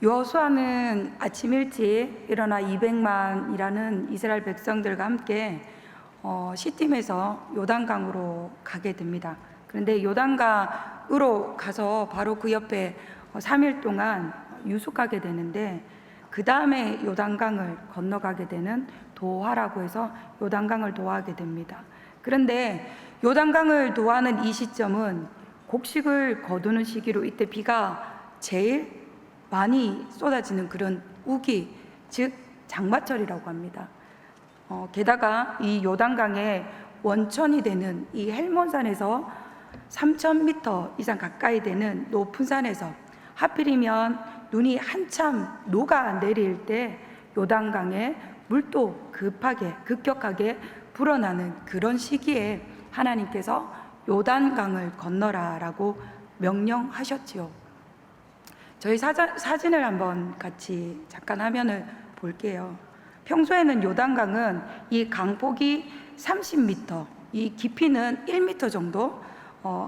여호수아는 아침 일찍 일어나 200만이라는 이스라엘 백성들과 함께 시팀에서 요단강으로 가게 됩니다. 그런데 요단강으로 가서 바로 그 옆에 3일 동안 유숙하게 되는데, 그 다음에 요단강을 건너가게 되는 도하라고 해서 요단강을 도하게 됩니다. 그런데 요단강을 도하는 이 시점은 곡식을 거두는 시기로, 이때 비가 제일 많이 쏟아지는 그런 우기, 즉 장마철이라고 합니다. 게다가 이 요단강의 원천이 되는 이 헬몬산에서 3,000m 이상 가까이 되는 높은 산에서 하필이면 눈이 한참 녹아내릴 때 요단강에 물도 급격하게 불어나는 그런 시기에 하나님께서 요단강을 건너라 라고 명령하셨지요. 저희 사진을 한번 같이 잠깐 화면을 볼게요. 평소에는 요단강은 이 강폭이 30m, 이 깊이는 1m 정도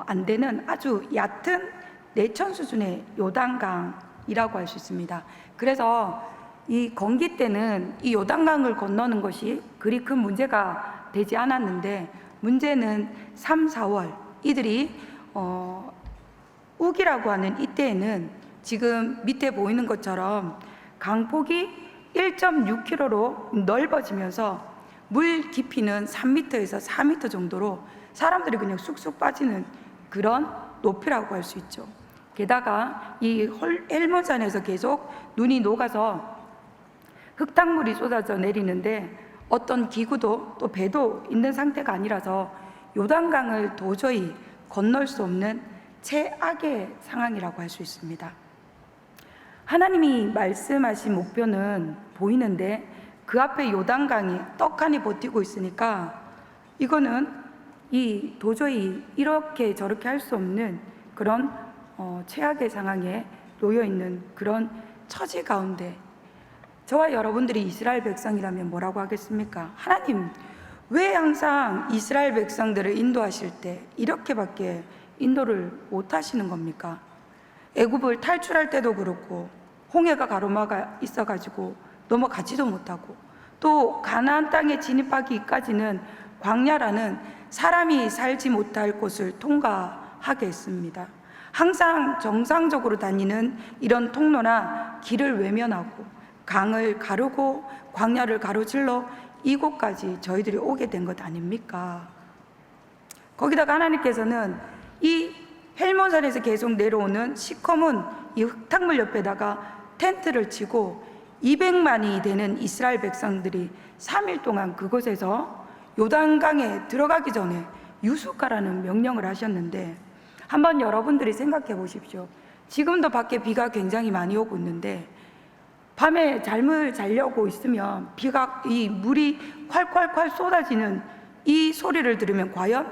안 되는 아주 얕은 내천 수준의 요단강이라고 할 수 있습니다. 그래서 이 건기 때는 이 요단강을 건너는 것이 그리 큰 문제가 되지 않았는데, 문제는 3, 4월 이들이 우기라고 하는 이때에는 지금 밑에 보이는 것처럼 강폭이 1.6km로 넓어지면서 물 깊이는 3m에서 4m 정도로 사람들이 그냥 쑥쑥 빠지는 그런 높이라고 할 수 있죠. 게다가 이 헬몬산에서 계속 눈이 녹아서 흙탕물이 쏟아져 내리는데 어떤 기구도 또 배도 있는 상태가 아니라서 요단강을 도저히 건널 수 없는 최악의 상황이라고 할 수 있습니다. 하나님이 말씀하신 목표는 보이는데 그 앞에 요단강이 떡하니 버티고 있으니까 이거는 도저히 이렇게 저렇게 할 수 없는 그런 최악의 상황에 놓여 있는 그런 처지 가운데, 저와 여러분들이 이스라엘 백성이라면 뭐라고 하겠습니까? 하나님, 왜 항상 이스라엘 백성들을 인도하실 때 이렇게밖에 인도를 못 하시는 겁니까? 애굽을 탈출할 때도 그렇고 홍해가 가로막아 있어가지고 넘어가지도 못하고, 또 가나안 땅에 진입하기까지는 광야라는 사람이 살지 못할 곳을 통과하게 했습니다. 항상 정상적으로 다니는 이런 통로나 길을 외면하고 강을 가르고 광야를 가로질러 이곳까지 저희들이 오게 된 것 아닙니까? 거기다가 하나님께서는 이 헬몬산에서 계속 내려오는 시커먼 이 흙탕물 옆에다가 텐트를 치고 200만이 되는 이스라엘 백성들이 3일 동안 그곳에서 요단강에 들어가기 전에 유숙하라는 명령을 하셨는데, 한번 여러분들이 생각해 보십시오. 지금도 밖에 비가 굉장히 많이 오고 있는데 밤에 잠을 자려고 있으면 이 물이 콸콸콸 쏟아지는 이 소리를 들으면 과연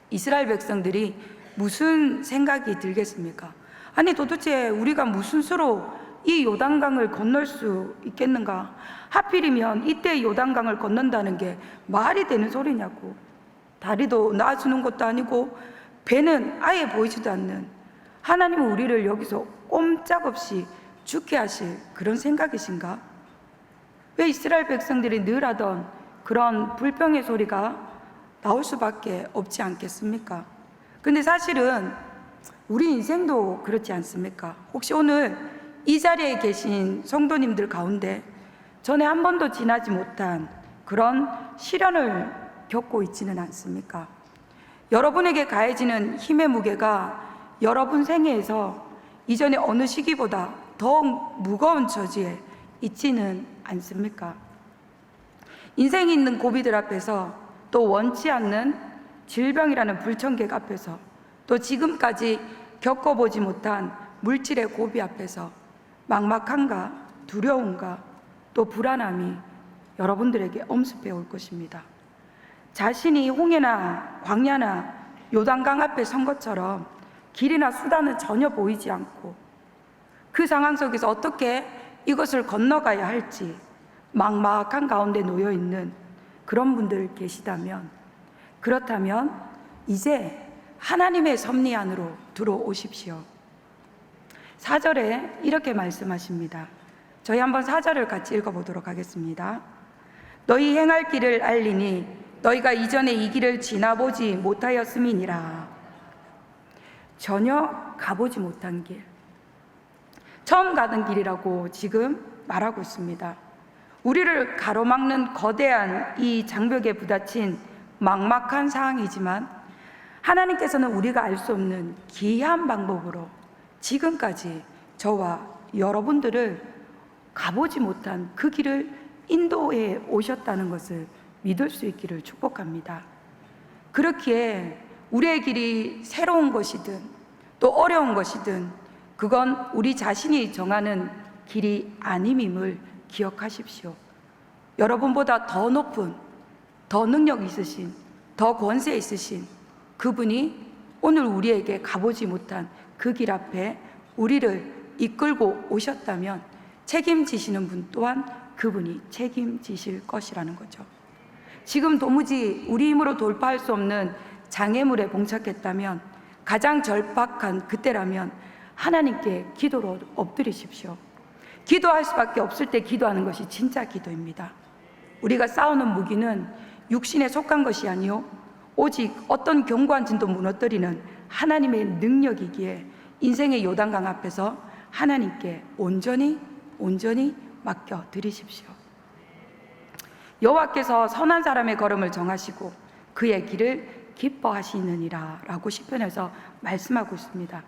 이스라엘 백성들이 무슨 생각이 들겠습니까? 아니 도대체 우리가 무슨 수로 이 요단강을 건널 수 있겠는가? 하필이면 이때 요단강을 건넌다는 게 말이 되는 소리냐고. 다리도 놔주는 것도 아니고 배는 아예 보이지도 않는 하나님은 우리를 여기서 꼼짝없이 죽게 하실 그런 생각이신가? 왜 이스라엘 백성들이 늘 하던 그런 불평의 소리가 나올 수밖에 없지 않겠습니까? 근데 사실은 우리 인생도 그렇지 않습니까? 혹시 오늘 이 자리에 계신 성도님들 가운데 전에 한 번도 지나지 못한 그런 시련을 겪고 있지는 않습니까? 여러분에게 가해지는 힘의 무게가 여러분 생애에서 이전에 어느 시기보다 더욱 무거운 처지에 있지는 않습니까? 인생이 있는 고비들 앞에서, 또 원치 않는 질병이라는 불청객 앞에서, 또 지금까지 겪어보지 못한 물질의 고비 앞에서 막막함과 두려움과 또 불안함이 여러분들에게 엄습해 올 것입니다. 자신이 홍해나 광야나 요단강 앞에 선 것처럼 길이나 수단은 전혀 보이지 않고 그 상황 속에서 어떻게 이것을 건너가야 할지 막막한 가운데 놓여 있는 그런 분들 계시다면, 그렇다면 이제 하나님의 섭리 안으로 들어오십시오. 4절에 이렇게 말씀하십니다. 저희 한번 4절을 같이 읽어보도록 하겠습니다. 너희 행할 길을 알리니 너희가 이전에 이 길을 지나보지 못하였음이니라. 전혀 가보지 못한 길, 처음 가는 길이라고 지금 말하고 있습니다. 우리를 가로막는 거대한 이 장벽에 부딪힌 막막한 상황이지만 하나님께서는 우리가 알 수 없는 기이한 방법으로 지금까지 저와 여러분들을 가보지 못한 그 길을 인도해 오셨다는 것을 믿을 수 있기를 축복합니다. 그렇기에 우리의 길이 새로운 것이든 또 어려운 것이든 그건 우리 자신이 정하는 길이 아님임을 기억하십시오. 여러분보다 더 높은, 더 능력 있으신, 더 권세 있으신 그분이 오늘 우리에게 가보지 못한 그 길 앞에 우리를 이끌고 오셨다면 책임지시는 분 또한 그분이 책임지실 것이라는 거죠. 지금 도무지 우리 힘으로 돌파할 수 없는 장애물에 봉착했다면, 가장 절박한 그때라면 하나님께 기도로 엎드리십시오. 기도할 수밖에 없을 때 기도하는 것이 진짜 기도입니다. 우리가 싸우는 무기는 육신에 속한 것이 아니요 오직 어떤 견고한 진도 무너뜨리는 하나님의 능력이기에 인생의 요단강 앞에서 하나님께 온전히 맡겨드리십시오. 여호와께서 선한 사람의 걸음을 정하시고 그의 길을 기뻐하시느니라 라고 시편에서 말씀하고 있습니다.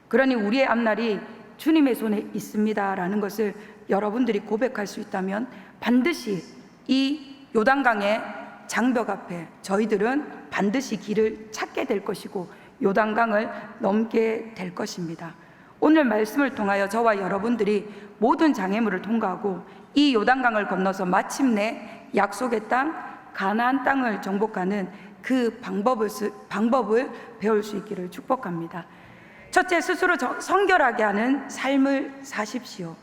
그러니 우리의 앞날이 주님의 손에 있습니다 라는 것을 여러분들이 고백할 수 있다면 반드시 이 요단강의 장벽 앞에 저희들은 반드시 길을 찾게 될 것이고 요단강을 넘게 될 것입니다. 오늘 말씀을 통하여 저와 여러분들이 모든 장애물을 통과하고 이 요단강을 건너서 마침내 약속의 땅 가나안 땅을 정복하는 그 방법을 배울 수 있기를 축복합니다. 첫째, 스스로 성결하게 하는 삶을 사십시오.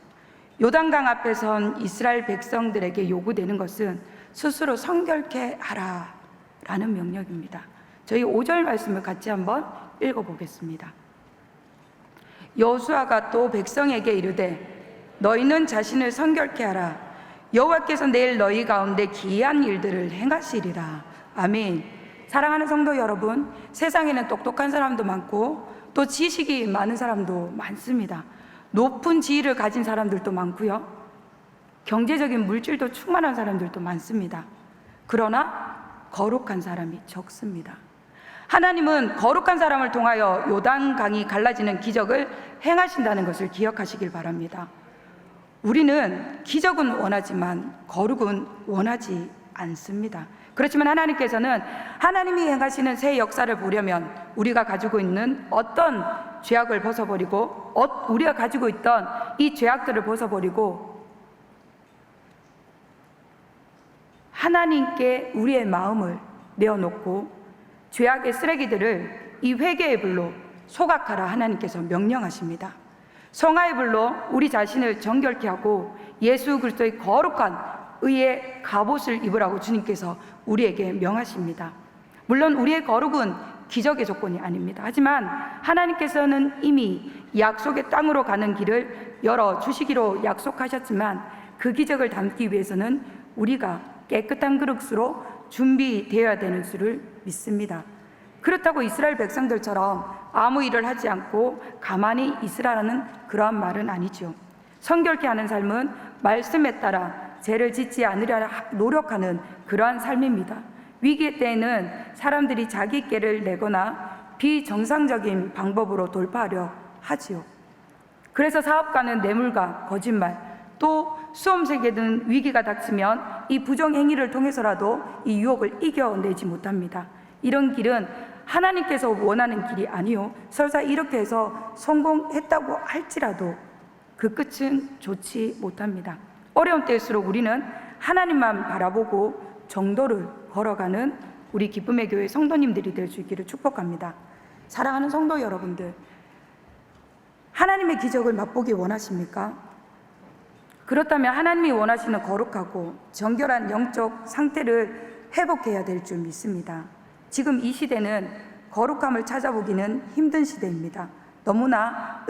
요단강 앞에 선 이스라엘 백성들에게 요구되는 것은 스스로 성결케 하라 라는 명령입니다. 저희 5절 말씀을 같이 한번 읽어보겠습니다. 여호수아가 또 백성에게 이르되 너희는 자신을 성결케 하라. 여호와께서 내일 너희 가운데 기이한 일들을 행하시리라. 아멘. 사랑하는 성도 여러분, 세상에는 똑똑한 사람도 많고 또 지식이 많은 사람도 많습니다. 높은 지위를 가진 사람들도 많고요, 경제적인 물질도 충만한 사람들도 많습니다. 그러나 거룩한 사람이 적습니다. 하나님은 거룩한 사람을 통하여 요단강이 갈라지는 기적을 행하신다는 것을 기억하시길 바랍니다. 우리는 기적은 원하지만 거룩은 원하지 않습니다. 그렇지만 하나님께서는 하나님이 행하시는 새 역사를 보려면 우리가 가지고 있는 어떤 죄악을 벗어버리고 우리가 가지고 있던 이 죄악들을 벗어버리고 하나님께 우리의 마음을 내어놓고 죄악의 쓰레기들을 이 회개의 불로 소각하라 하나님께서 명령하십니다. 성화의 불로 우리 자신을 정결케 하고 예수 그리스도의 거룩한 의의 갑옷을 입으라고 주님께서 우리에게 명하십니다. 물론 우리의 거룩은 기적의 조건이 아닙니다. 하지만 하나님께서는 이미 약속의 땅으로 가는 길을 열어주시기로 약속하셨지만 그 기적을 담기 위해서는 우리가 깨끗한 그릇으로 준비되어야 되는 줄을 믿습니다. 그렇다고 이스라엘 백성들처럼 아무 일을 하지 않고 가만히 있으라는 그러한 말은 아니죠. 성결케 하는 삶은 말씀에 따라 죄를 짓지 않으려 노력하는 그러한 삶입니다. 위기 때에는 사람들이 자기 꾀를 내거나 비정상적인 방법으로 돌파하려 하지요. 그래서 사업가는 뇌물과 거짓말, 또 수험생에 든 위기가 닥치면 이 부정행위를 통해서라도 이 유혹을 이겨내지 못합니다. 이런 길은 하나님께서 원하는 길이 아니요, 설사 이렇게 해서 성공했다고 할지라도 그 끝은 좋지 못합니다. 어려운 때일수록 우리는 하나님만 바라보고 정도를 걸어가는 우리 기쁨의 교회 성도님들이 될 수 있기를 축복합니다. 사랑하는 성도 여러분들, 하나님의 기적을 맛보기 원하십니까? 그렇다면 하나님이 원하시는 거룩하고 정결한 영적 상태를 회복해야 될 줄 믿습니다. 지금 이 시대는 거룩함을 찾아보기는 힘든 시대입니다. 너무나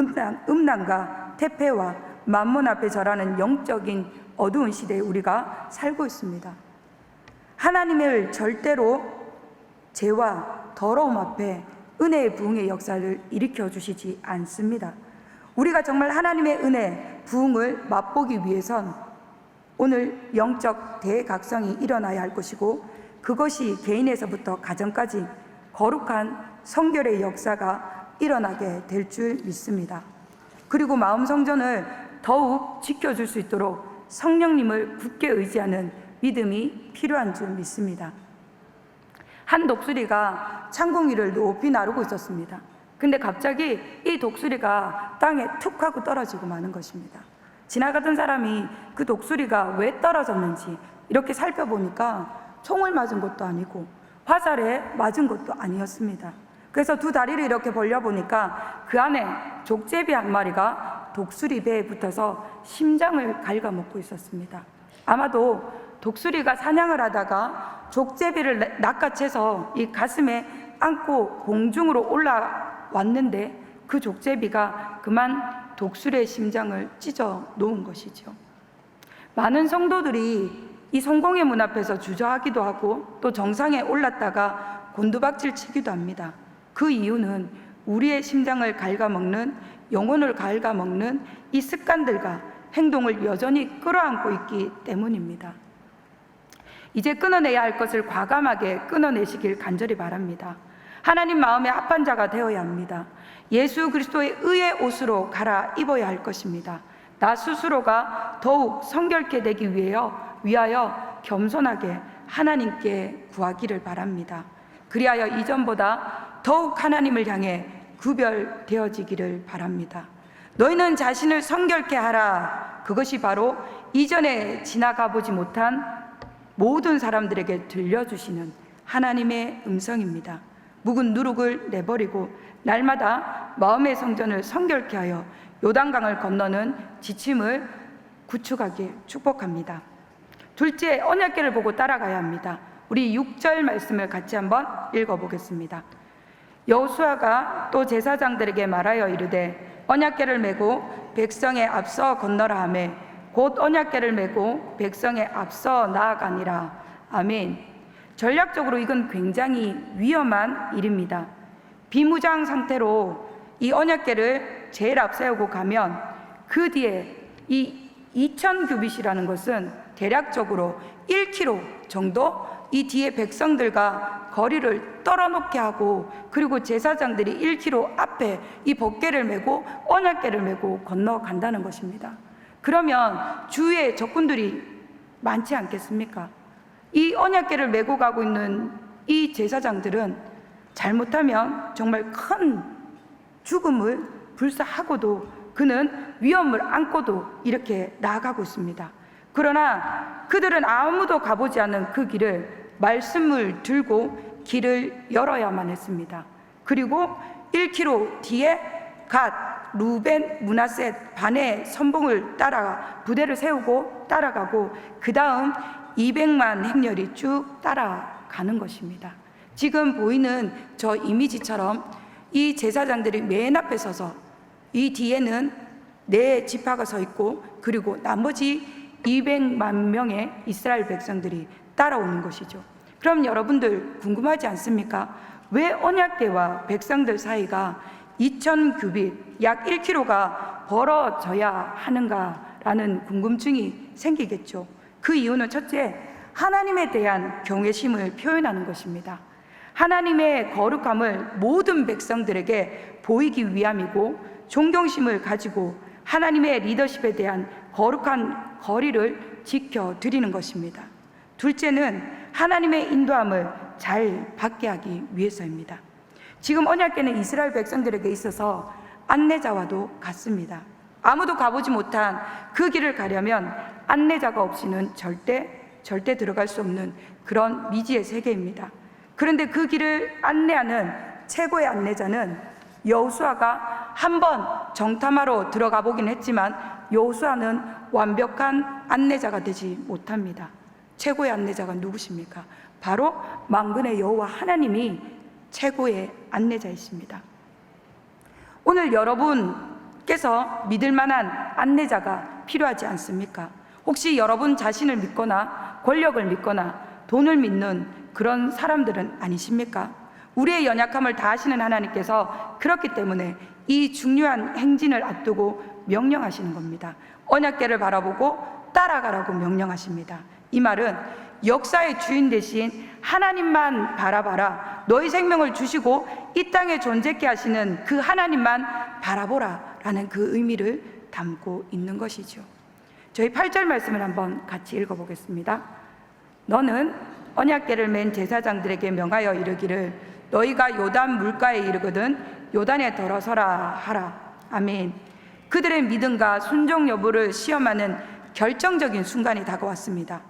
음란과 태폐와 만몬 앞에 절하는 영적인 어두운 시대에 우리가 살고 있습니다. 하나님을 절대로 죄와 더러움 앞에 은혜의 부흥의 역사를 일으켜 주시지 않습니다. 우리가 정말 하나님의 은혜, 부흥을 맛보기 위해선 오늘 영적 대각성이 일어나야 할 것이고, 그것이 개인에서부터 가정까지 거룩한 성결의 역사가 일어나게 될 줄 믿습니다. 그리고 마음 성전을 더욱 지켜줄 수 있도록 성령님을 굳게 의지하는 믿음이 필요한 줄 믿습니다. 한 독수리가 창공 위를 높이 나르고 있었습니다. 근데 갑자기 이 독수리가 땅에 툭 하고 떨어지고 마는 것입니다. 지나가던 사람이 그 독수리가 왜 떨어졌는지 이렇게 살펴보니까 총을 맞은 것도 아니고 화살에 맞은 것도 아니었습니다. 그래서 두 다리를 이렇게 벌려보니까 그 안에 족제비 한 마리가 독수리 배에 붙어서 심장을 갉아먹고 있었습니다. 아마도 독수리가 사냥을 하다가 족제비를 낚아채서 이 가슴에 안고 공중으로 올라왔는데 그 족제비가 그만 독수리의 심장을 찢어 놓은 것이죠. 많은 성도들이 이 성공의 문 앞에서 주저하기도 하고 또 정상에 올랐다가 곤두박질 치기도 합니다. 그 이유는 우리의 심장을 갉아먹는, 영혼을 갉아먹는 이 습관들과 행동을 여전히 끌어안고 있기 때문입니다. 이제 끊어내야 할 것을 과감하게 끊어내시길 간절히 바랍니다. 하나님 마음에 합한 자가 되어야 합니다. 예수 그리스도의 의의 옷으로 갈아입어야 할 것입니다. 나 스스로가 더욱 성결케 되기 위하여 겸손하게 하나님께 구하기를 바랍니다. 그리하여 이전보다 더욱 하나님을 향해 구별되어지기를 바랍니다. 너희는 자신을 성결케 하라. 그것이 바로 이전에 지나가 보지 못한 모든 사람들에게 들려주시는 하나님의 음성입니다. 묵은 누룩을 내버리고 날마다 마음의 성전을 성결케 하여 요단강을 건너는 지침을 구축하길 축복합니다. 둘째, 언약궤를 보고 따라가야 합니다. 우리 6절 말씀을 같이 한번 읽어보겠습니다. 여호수아가 또 제사장들에게 말하여 이르되 언약궤를 메고 백성에 앞서 건너라 하매 곧 언약궤를 메고 백성에 앞서 나아가니라. 아멘. 전략적으로 이건 굉장히 위험한 일입니다. 비무장 상태로 이 언약궤를 제일 앞세우고 가면 그 뒤에 이 2000규빗이라는 것은 대략적으로 1km 정도 이 뒤에 백성들과 거리를 떨어놓게 하고, 그리고 제사장들이 1km 앞에 이 법궤를 메고 언약궤를 메고 건너간다는 것입니다. 그러면 주위에 적군들이 많지 않겠습니까? 이 언약궤를 메고 가고 있는 이 제사장들은 잘못하면 정말 큰 죽음을 불사하고도 그는 위험을 안고도 이렇게 나아가고 있습니다. 그러나 그들은 아무도 가보지 않은 그 길을 말씀을 들고 길을 열어야만 했습니다. 그리고 1km 뒤에 갓, 루벤, 므낫셋 반의 선봉을 따라 부대를 세우고 따라가고 그 다음 200만 행렬이 쭉 따라가는 것입니다. 지금 보이는 저 이미지처럼 이 제사장들이 맨 앞에 서서 이 뒤에는 네 지파가 서 있고 그리고 나머지 200만 명의 이스라엘 백성들이 따라오는 것이죠. 그럼 여러분들 궁금하지 않습니까? 왜 언약궤와 백성들 사이가 2000규빗 약 1km가 벌어져야 하는가라는 궁금증이 생기겠죠. 그 이유는 첫째, 하나님에 대한 경외심을 표현하는 것입니다. 하나님의 거룩함을 모든 백성들에게 보이기 위함이고, 존경심을 가지고 하나님의 리더십에 대한 거룩한 거리를 지켜드리는 것입니다. 둘째는 하나님의 인도함을 잘 받게 하기 위해서입니다. 지금 언약궤는 이스라엘 백성들에게 있어서 안내자와도 같습니다. 아무도 가보지 못한 그 길을 가려면 안내자가 없이는 절대 들어갈 수 없는 그런 미지의 세계입니다. 그런데 그 길을 안내하는 최고의 안내자는 여호수아가 한번 정탐하러 들어가 보긴 했지만 여호수아는 완벽한 안내자가 되지 못합니다. 최고의 안내자가 누구십니까? 바로 만군의 여호와 하나님이 최고의 안내자이십니다. 오늘 여러분께서 믿을 만한 안내자가 필요하지 않습니까? 혹시 여러분 자신을 믿거나 권력을 믿거나 돈을 믿는 그런 사람들은 아니십니까? 우리의 연약함을 다 아시는 하나님께서 그렇기 때문에 이 중요한 행진을 앞두고 명령하시는 겁니다. 언약궤를 바라보고 따라가라고 명령하십니다. 이 말은 역사의 주인 대신 하나님만 바라봐라, 너희 생명을 주시고 이 땅에 존재케 하시는 그 하나님만 바라보라 라는 그 의미를 담고 있는 것이죠. 저희 8절 말씀을 한번 같이 읽어보겠습니다. 너는 언약궤를 맨 제사장들에게 명하여 이르기를 너희가 요단 물가에 이르거든 요단에 들어서라 하라. 아멘. 그들의 믿음과 순종 여부를 시험하는 결정적인 순간이 다가왔습니다.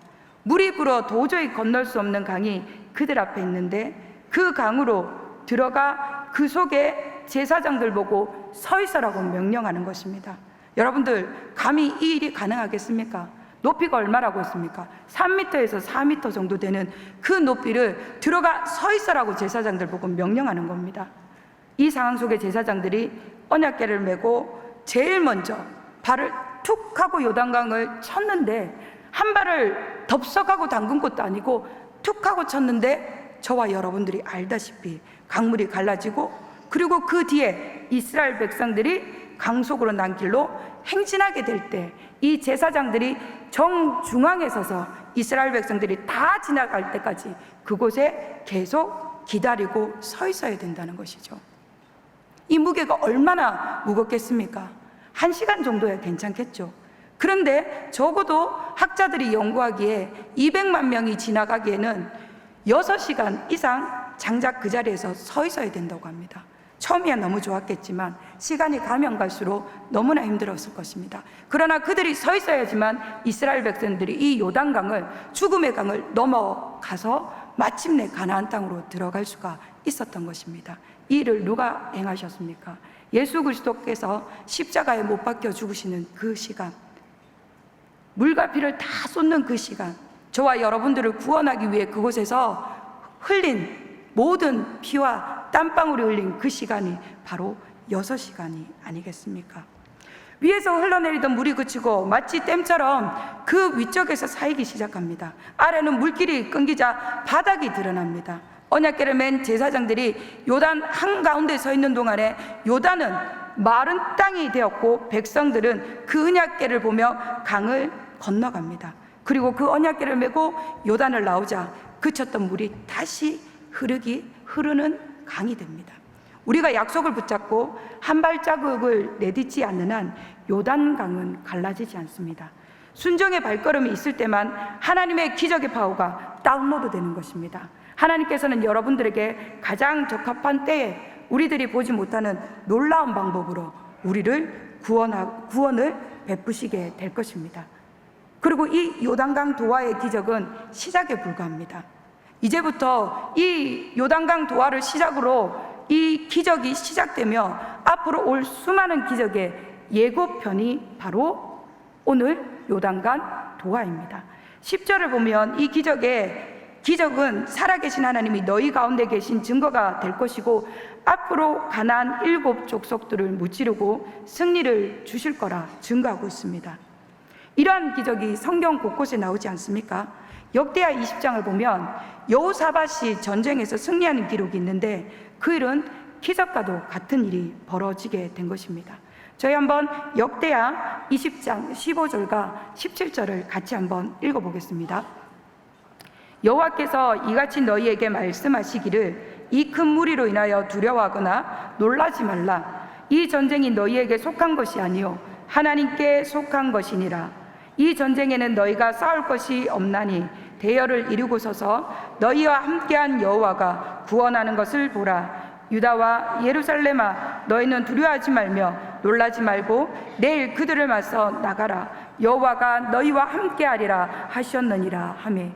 물이 불어 도저히 건널 수 없는 강이 그들 앞에 있는데 그 강으로 들어가 그 속에 제사장들 보고 서 있으라고 명령하는 것입니다. 여러분들, 감히 이 일이 가능하겠습니까? 높이가 얼마라고 했습니까? 3m에서 4m 정도 되는 그 높이를 들어가 서 있으라고 제사장들 보고 명령하는 겁니다. 이 상황 속에 제사장들이 언약궤를 메고 제일 먼저 발을 툭 하고 요단강을 쳤는데, 한 발을 덥석하고 담근 것도 아니고 툭 하고 쳤는데 저와 여러분들이 알다시피 강물이 갈라지고, 그리고 그 뒤에 이스라엘 백성들이 강 속으로 난 길로 행진하게 될 때 이 제사장들이 정중앙에 서서 이스라엘 백성들이 다 지나갈 때까지 그곳에 계속 기다리고 서 있어야 된다는 것이죠. 이 무게가 얼마나 무겁겠습니까? 1시간 정도야 괜찮겠죠. 그런데 적어도 학자들이 연구하기에 200만 명이 지나가기에는 6시간 이상 장작 그 자리에서 서 있어야 된다고 합니다. 처음이야 너무 좋았겠지만 시간이 가면 갈수록 너무나 힘들었을 것입니다. 그러나 그들이 서 있어야지만 이스라엘 백성들이 이 요단강을, 죽음의 강을 넘어가서 마침내 가나안 땅으로 들어갈 수가 있었던 것입니다. 이 일을 누가 행하셨습니까? 예수 그리스도께서 십자가에 못 박혀 죽으시는 그 시간, 물과 피를 다 쏟는 그 시간, 저와 여러분들을 구원하기 위해 그곳에서 흘린 모든 피와 땀방울이 흘린 그 시간이 바로 6시간이 아니겠습니까? 위에서 흘러내리던 물이 그치고 마치 댐처럼 그 위쪽에서 쌓이기 시작합니다. 아래는 물길이 끊기자 바닥이 드러납니다. 언약궤를 맨 제사장들이 요단 한가운데 서 있는 동안에 요단은 마른 땅이 되었고 백성들은 그 언약궤를 보며 강을 건너갑니다. 그리고 그 언약궤를 메고 요단을 나오자 그쳤던 물이 다시 흐르는 강이 됩니다. 우리가 약속을 붙잡고 한 발자국을 내딛지 않는 한 요단강은 갈라지지 않습니다. 순종의 발걸음이 있을 때만 하나님의 기적의 파워가 다운로드 되는 것입니다. 하나님께서는 여러분들에게 가장 적합한 때에 우리들이 보지 못하는 놀라운 방법으로 우리를 구원을 베푸시게 될 것입니다. 그리고 이 요단강 도하의 기적은 시작에 불과합니다. 이제부터 이 요단강 도하를 시작으로 이 기적이 시작되며 앞으로 올 수많은 기적의 예고편이 바로 오늘 요단강 도하입니다. 10절을 보면 이 기적은 살아계신 하나님이 너희 가운데 계신 증거가 될 것이고 앞으로 가나안 7 족속들을 무찌르고 승리를 주실 거라 증거하고 있습니다. 이러한 기적이 성경 곳곳에 나오지 않습니까? 역대하 20장을 보면 여호사밧이 전쟁에서 승리하는 기록이 있는데 그 일은 기적과도 같은 일이 벌어지게 된 것입니다. 저희 한번 역대하 20장 15절과 17절을 같이 한번 읽어보겠습니다. 여호와께서 이같이 너희에게 말씀하시기를 이 큰 무리로 인하여 두려워하거나 놀라지 말라. 이 전쟁이 너희에게 속한 것이 아니요 하나님께 속한 것이니라. 이 전쟁에는 너희가 싸울 것이 없나니 대열을 이루고 서서 너희와 함께한 여호와가 구원하는 것을 보라. 유다와 예루살렘아, 너희는 두려워하지 말며 놀라지 말고 내일 그들을 맞서 나가라. 여호와가 너희와 함께하리라 하셨느니라 하매,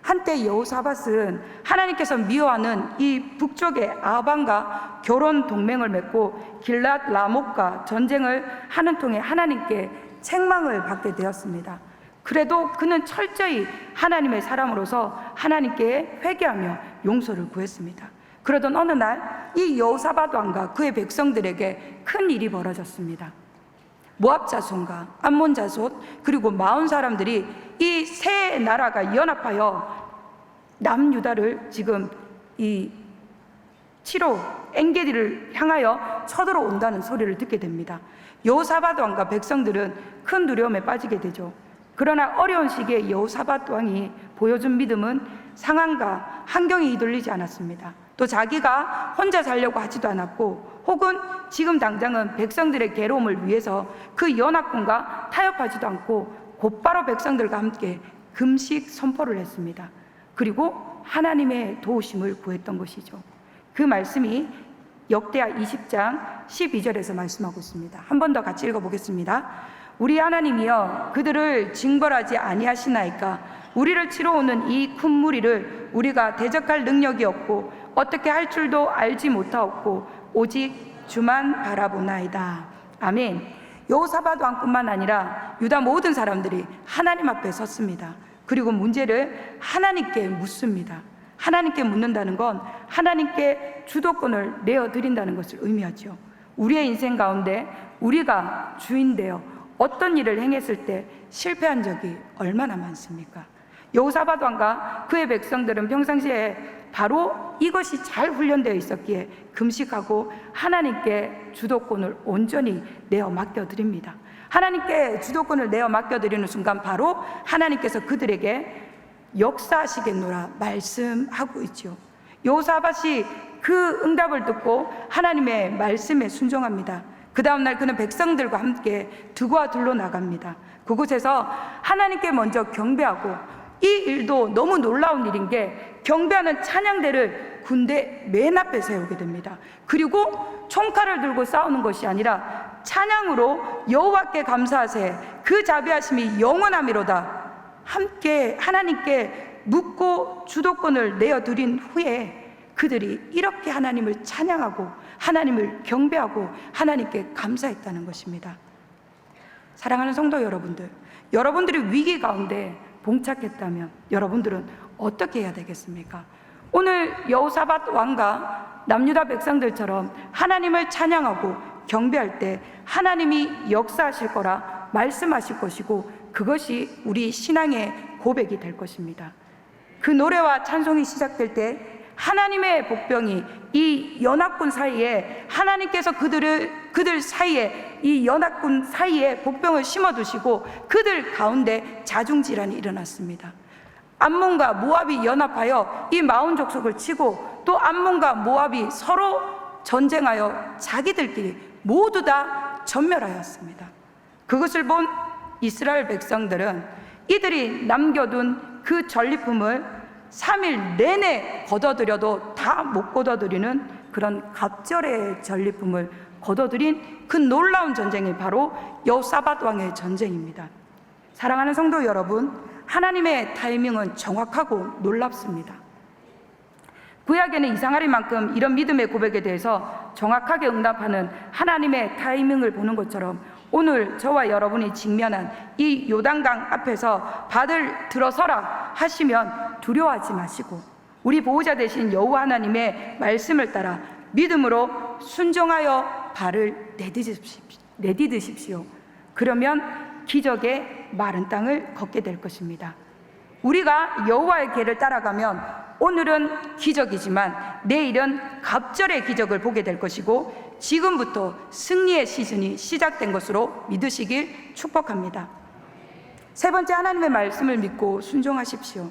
한때 여호사밧은 하나님께서 미워하는 이 북쪽의 아방과 결혼 동맹을 맺고 길랏 라못과 전쟁을 하는 통에 하나님께 책망을 받게 되었습니다. 그래도 그는 철저히 하나님의 사람으로서 하나님께 회개하며 용서를 구했습니다. 그러던 어느 날 이 여호사밧 왕과 그의 백성들에게 큰 일이 벌어졌습니다. 모압 자손과 암몬 자손 그리고 마온 사람들이 이 세 나라가 연합하여 남유다를 지금 이 치로 엔게디를 향하여 쳐들어온다는 소리를 듣게 됩니다. 여호사밧 왕과 백성들은 큰 두려움에 빠지게 되죠. 그러나 어려운 시기에 여호사밧 왕이 보여준 믿음은 상황과 환경에 휘둘리지 않았습니다. 또 자기가 혼자 살려고 하지도 않았고, 혹은 지금 당장은 백성들의 괴로움을 위해서 그 연합군과 타협하지도 않고 곧바로 백성들과 함께 금식 선포를 했습니다. 그리고 하나님의 도우심을 구했던 것이죠. 그 말씀이 역대하 20장 12절에서 말씀하고 있습니다. 한 번 더 같이 읽어보겠습니다. 우리 하나님이여 그들을 징벌하지 아니하시나이까. 우리를 치러 오는 이 큰 무리를 우리가 대적할 능력이 없고 어떻게 할 줄도 알지 못하옵고 오직 주만 바라보나이다. 아멘. 여호사밧 왕뿐만 아니라 유다 모든 사람들이 하나님 앞에 섰습니다. 그리고 문제를 하나님께 묻습니다. 하나님께 묻는다는 건 하나님께 주도권을 내어드린다는 것을 의미하죠. 우리의 인생 가운데 우리가 주인되어 어떤 일을 행했을 때 실패한 적이 얼마나 많습니까? 여호사밧 왕과 그의 백성들은 평상시에 바로 이것이 잘 훈련되어 있었기에 금식하고 하나님께 주도권을 온전히 내어 맡겨드립니다. 하나님께 주도권을 내어 맡겨드리는 순간 바로 하나님께서 그들에게 역사하시겠노라 말씀하고 있죠. 여호사밧이 그 응답을 듣고 하나님의 말씀에 순종합니다. 그 다음날 그는 백성들과 함께 두고와 둘로 나갑니다. 그곳에서 하나님께 먼저 경배하고, 이 일도 너무 놀라운 일인 게 경배하는 찬양대를 군대 맨 앞에 세우게 됩니다. 그리고 총칼을 들고 싸우는 것이 아니라 찬양으로 여호와께 감사하세 그 자비하심이 영원하미로다 함께 하나님께 묻고 주도권을 내어드린 후에 그들이 이렇게 하나님을 찬양하고 하나님을 경배하고 하나님께 감사했다는 것입니다. 사랑하는 성도 여러분들, 여러분들이 위기 가운데 봉착했다면 여러분들은 어떻게 해야 되겠습니까? 오늘 여호사밧 왕과 남유다 백성들처럼 하나님을 찬양하고 경배할 때 하나님이 역사하실 거라 말씀하실 것이고, 그것이 우리 신앙의 고백이 될 것입니다. 그 노래와 찬송이 시작될 때 하나님의 복병이 이 연합군 사이에, 하나님께서 그들 사이에, 이 연합군 사이에 복병을 심어두시고 그들 가운데 자중질환이 일어났습니다. 암몬과 모압이 연합하여 이 마온 족속을 치고, 또 암몬과 모압이 서로 전쟁하여 자기들끼리 모두 다 전멸하였습니다. 그것을 본 이스라엘 백성들은 이들이 남겨둔 그 전리품을 3일 내내 걷어들여도 다 못 걷어들이는 그런 갑절의 전리품을 걷어들인 그 놀라운 전쟁이 바로 여호사밧 왕의 전쟁입니다. 사랑하는 성도 여러분, 하나님의 타이밍은 정확하고 놀랍습니다. 구약에는 이상하리만큼 이런 믿음의 고백에 대해서 정확하게 응답하는 하나님의 타이밍을 보는 것처럼, 오늘 저와 여러분이 직면한 이 요단강 앞에서 발을 들어서라 하시면 두려워하지 마시고 우리 보호자 되신 여호와 하나님의 말씀을 따라 믿음으로 순종하여 발을 내디디십시오. 그러면 기적의 마른 땅을 걷게 될 것입니다. 우리가 여호와의 길을 따라가면 오늘은 기적이지만 내일은 갑절의 기적을 보게 될 것이고, 지금부터 승리의 시즌이 시작된 것으로 믿으시길 축복합니다. 세 번째, 하나님의 말씀을 믿고 순종하십시오.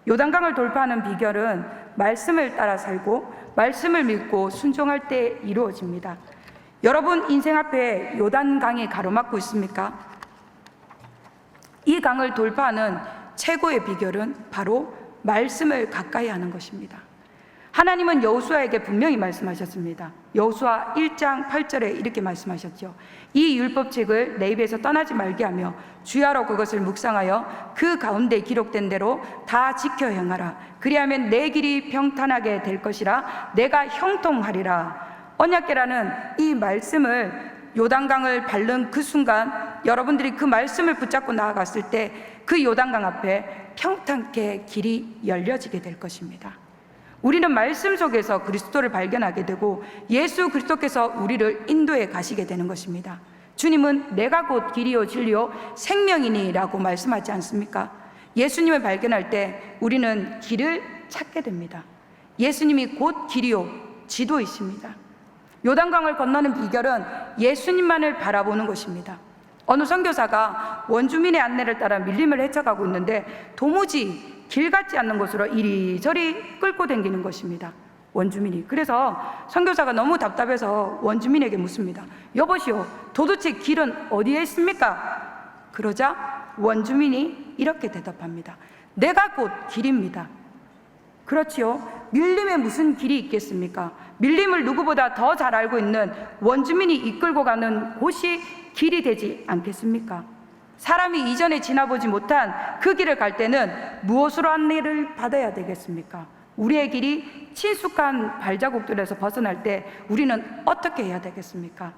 요단강을 돌파하는 비결은 말씀을 따라 살고 말씀을 믿고 순종할 때 이루어집니다. 여러분 인생 앞에 요단강이 가로막고 있습니까? 이 강을 돌파하는 최고의 비결은 바로 말씀을 가까이 하는 것입니다. 하나님은 여호수아에게 분명히 말씀하셨습니다. 여호수아 1장 8절에 이렇게 말씀하셨죠. 이 율법책을 내 입에서 떠나지 말게 하며 주야로 그것을 묵상하여 그 가운데 기록된 대로 다 지켜 행하라. 그리하면 내 길이 평탄하게 될 것이라 내가 형통하리라. 언약궤라는 이 말씀을 요단강을 밟는 그 순간 여러분들이 그 말씀을 붙잡고 나아갔을 때 그 요단강 앞에 평탄케 길이 열려지게 될 것입니다. 우리는 말씀 속에서 그리스도를 발견하게 되고 예수 그리스도께서 우리를 인도해 가시게 되는 것입니다. 주님은 내가 곧 길이요 진리요 생명이니 라고 말씀하지 않습니까? 예수님을 발견할 때 우리는 길을 찾게 됩니다. 예수님이 곧 길이요 지도이십니다. 요단강을 건너는 비결은 예수님만을 바라보는 것입니다. 어느 선교사가 원주민의 안내를 따라 밀림을 헤쳐가고 있는데 도무지 길 같지 않는 곳으로 이리저리 끌고 다니는 것입니다. 원주민이. 그래서 선교사가 너무 답답해서 원주민에게 묻습니다. 여보시오, 도대체 길은 어디에 있습니까? 그러자 원주민이 이렇게 대답합니다. 내가 곧 길입니다. 그렇지요. 밀림에 무슨 길이 있겠습니까? 밀림을 누구보다 더 잘 알고 있는 원주민이 이끌고 가는 곳이 길이 되지 않겠습니까? 사람이 이전에 지나보지 못한 그 길을 갈 때는 무엇으로 안내를 받아야 되겠습니까? 우리의 길이 친숙한 발자국들에서 벗어날 때 우리는 어떻게 해야 되겠습니까?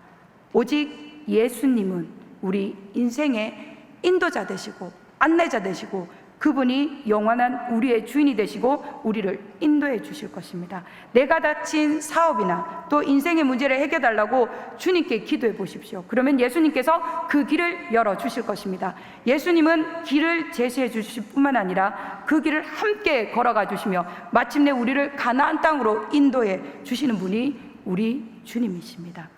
오직 예수님은 우리 인생의 인도자 되시고 안내자 되시고 그분이 영원한 우리의 주인이 되시고 우리를 인도해 주실 것입니다. 내가 다친 사업이나 또 인생의 문제를 해결해달라고 주님께 기도해 보십시오. 그러면 예수님께서 그 길을 열어주실 것입니다. 예수님은 길을 제시해 주실 뿐만 아니라 그 길을 함께 걸어가 주시며 마침내 우리를 가나안 땅으로 인도해 주시는 분이 우리 주님이십니다.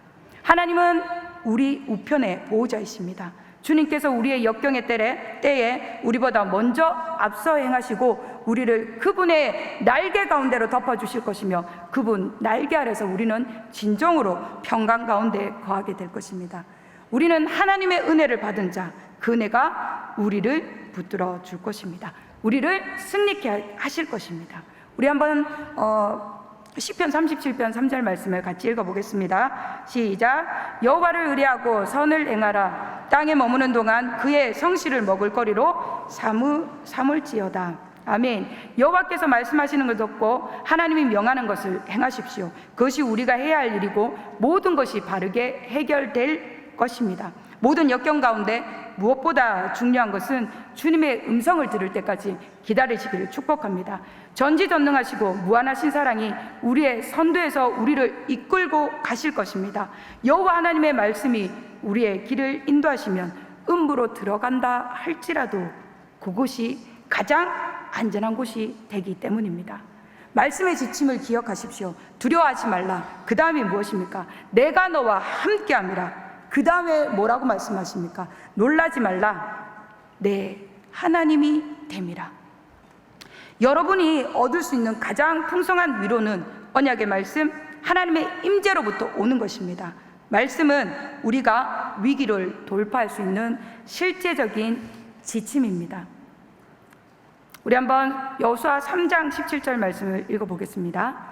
하나님은 우리 우편의 보호자이십니다. 주님께서 우리의 역경의 때에 우리보다 먼저 앞서 행하시고 우리를 그분의 날개 가운데로 덮어주실 것이며 그분 날개 아래서 우리는 진정으로 평강 가운데 거하게 될 것입니다. 우리는 하나님의 은혜를 받은 자, 그 은혜가 우리를 붙들어 줄 것입니다. 우리를 승리케 하실 것입니다. 우리 한번 시편 37편 3절 말씀을 같이 읽어보겠습니다. 시작. 여호와를 의뢰하고 선을 행하라. 땅에 머무는 동안 그의 성실을 먹을거리로 삼을지어다. 아멘. 여호와께서 말씀하시는 걸 듣고 하나님이 명하는 것을 행하십시오. 그것이 우리가 해야 할 일이고 모든 것이 바르게 해결될 것입니다. 모든 역경 가운데 무엇보다 중요한 것은 주님의 음성을 들을 때까지 기다리시기를 축복합니다. 전지전능하시고 무한하신 사랑이 우리의 선두에서 우리를 이끌고 가실 것입니다. 여호와 하나님의 말씀이 우리의 길을 인도하시면 음부로 들어간다 할지라도 그곳이 가장 안전한 곳이 되기 때문입니다. 말씀의 지침을 기억하십시오. 두려워하지 말라. 그 다음이 무엇입니까? 내가 너와 함께함이라. 그 다음에 뭐라고 말씀하십니까? 놀라지 말라. 내 하나님이 됨이라. 여러분이 얻을 수 있는 가장 풍성한 위로는 언약의 말씀, 하나님의 임재로부터 오는 것입니다. 말씀은 우리가 위기를 돌파할 수 있는 실제적인 지침입니다. 우리 한번 여호수아 3장 17절 말씀을 읽어보겠습니다.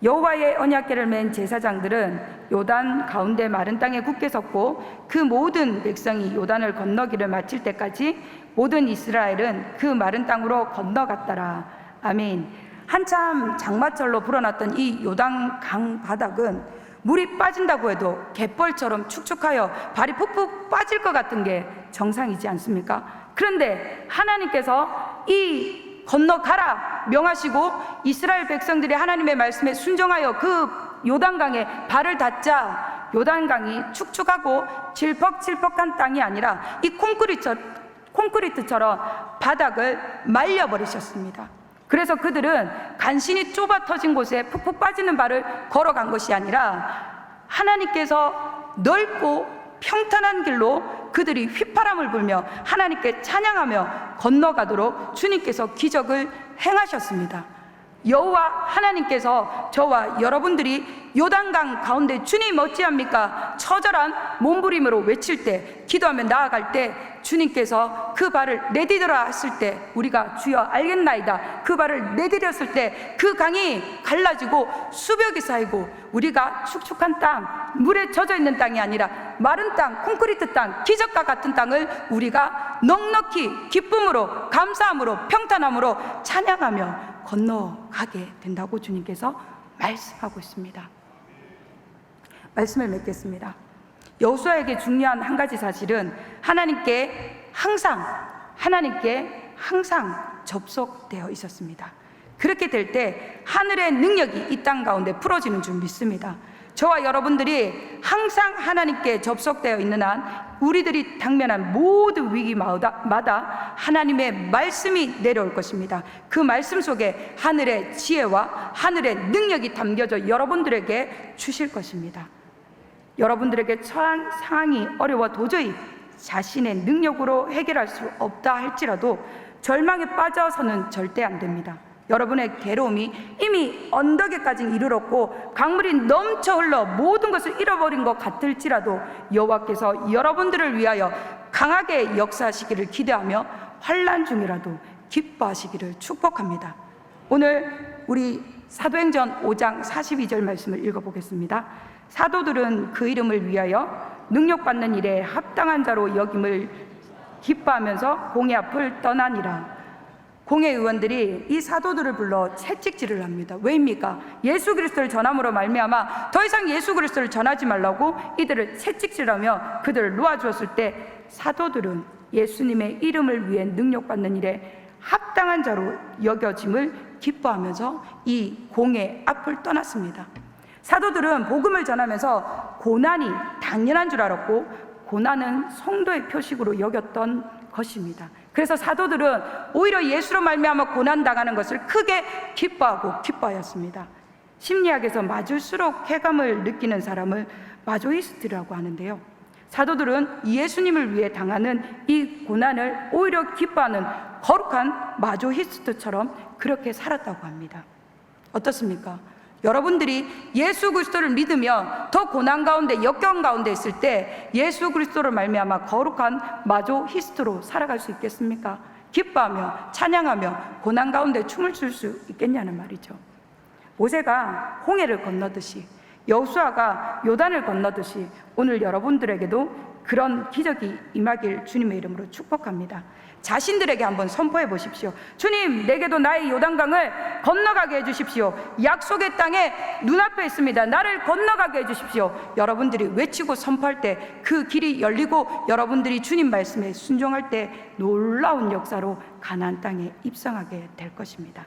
여호와의 언약궤를 맨 제사장들은 요단 가운데 마른 땅에 굳게 섰고 그 모든 백성이 요단을 건너기를 마칠 때까지 모든 이스라엘은 그 마른 땅으로 건너갔더라. 아멘. 한참 장마철로 불어났던 이 요단 강 바닥은 물이 빠진다고 해도 갯벌처럼 축축하여 발이 푹푹 빠질 것 같은 게 정상이지 않습니까? 그런데 하나님께서 이 건너가라 명하시고 이스라엘 백성들이 하나님의 말씀에 순종하여 그 요단강에 발을 닿자 요단강이 축축하고 질퍽질퍽한 땅이 아니라 이 콘크리트처럼 바닥을 말려버리셨습니다. 그래서 그들은 간신히 좁아 터진 곳에 푹푹 빠지는 발을 걸어간 것이 아니라 하나님께서 넓고 평탄한 길로 그들이 휘파람을 불며 하나님께 찬양하며 건너가도록 주님께서 기적을 행하셨습니다. 여호와 하나님께서 저와 여러분들이 요단강 가운데 주님 어찌합니까? 처절한 몸부림으로 외칠 때, 기도하며 나아갈 때 주님께서 그 발을 내디뎌라 했을 때 우리가 주여 알겠나이다 그 발을 내디뎠을 때 그 강이 갈라지고 수벽이 쌓이고 우리가 축축한 땅, 물에 젖어 있는 땅이 아니라 마른 땅, 콘크리트 땅, 기적과 같은 땅을 우리가 넉넉히 기쁨으로 감사함으로 평탄함으로 찬양하며 건너가게 된다고 주님께서 말씀하고 있습니다. 말씀을 맺겠습니다. 여호수아에게 중요한 한 가지 사실은 하나님께 항상 접속되어 있었습니다. 그렇게 될 때 하늘의 능력이 이 땅 가운데 풀어지는 줄 믿습니다. 저와 여러분들이 항상 하나님께 접속되어 있는 한 우리들이 당면한 모든 위기마다 하나님의 말씀이 내려올 것입니다. 그 말씀 속에 하늘의 지혜와 하늘의 능력이 담겨져 여러분들에게 주실 것입니다. 여러분들에게 처한 상황이 어려워 도저히 자신의 능력으로 해결할 수 없다 할지라도 절망에 빠져서는 절대 안 됩니다. 여러분의 괴로움이 이미 언덕에까지 이르렀고 강물이 넘쳐 흘러 모든 것을 잃어버린 것 같을지라도 여호와께서 여러분들을 위하여 강하게 역사하시기를 기대하며 환난 중이라도 기뻐하시기를 축복합니다. 오늘 우리 사도행전 5장 42절 말씀을 읽어보겠습니다. 사도들은 그 이름을 위하여 능력받는 일에 합당한 자로 여김을 기뻐하면서 공회 앞을 떠나니라. 공회 의원들이 이 사도들을 불러 채찍질을 합니다. 왜입니까? 예수 그리스도를 전함으로 말미암아 더 이상 예수 그리스도를 전하지 말라고 이들을 채찍질하며 그들을 놓아주었을 때 사도들은 예수님의 이름을 위해 능력받는 일에 합당한 자로 여겨짐을 기뻐하면서 이 공회 앞을 떠났습니다. 사도들은 복음을 전하면서 고난이 당연한 줄 알았고 고난은 성도의 표식으로 여겼던 것입니다. 그래서 사도들은 오히려 예수로 말미암아 고난당하는 것을 크게 기뻐하였습니다. 심리학에서 맞을수록 쾌감을 느끼는 사람을 마조이스트라고 하는데요, 사도들은 예수님을 위해 당하는 이 고난을 오히려 기뻐하는 거룩한 마조이스트처럼 그렇게 살았다고 합니다. 어떻습니까? 여러분들이 예수 그리스도를 믿으며 더 고난 가운데 역경 가운데 있을 때 예수 그리스도를 말미암아 거룩한 마조히스트로 살아갈 수 있겠습니까? 기뻐하며 찬양하며 고난 가운데 춤을 출 수 있겠냐는 말이죠. 모세가 홍해를 건너듯이 여호수아가 요단을 건너듯이 오늘 여러분들에게도 그런 기적이 임하길 주님의 이름으로 축복합니다. 자신들에게 한번 선포해 보십시오. 주님, 내게도 나의 요단강을 건너가게 해주십시오. 약속의 땅에 눈앞에 있습니다. 나를 건너가게 해주십시오. 여러분들이 외치고 선포할 때 그 길이 열리고 여러분들이 주님 말씀에 순종할 때 놀라운 역사로 가나안 땅에 입성하게 될 것입니다.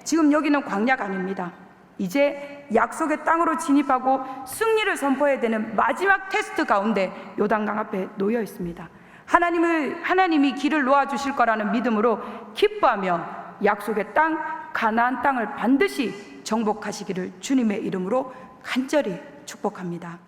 지금 여기는 광야가 아닙니다. 이제 약속의 땅으로 진입하고 승리를 선포해야 되는 마지막 테스트 가운데 요단강 앞에 놓여 있습니다. 하나님이 길을 놓아주실 거라는 믿음으로 기뻐하며 약속의 땅 가나안 땅을 반드시 정복하시기를 주님의 이름으로 간절히 축복합니다.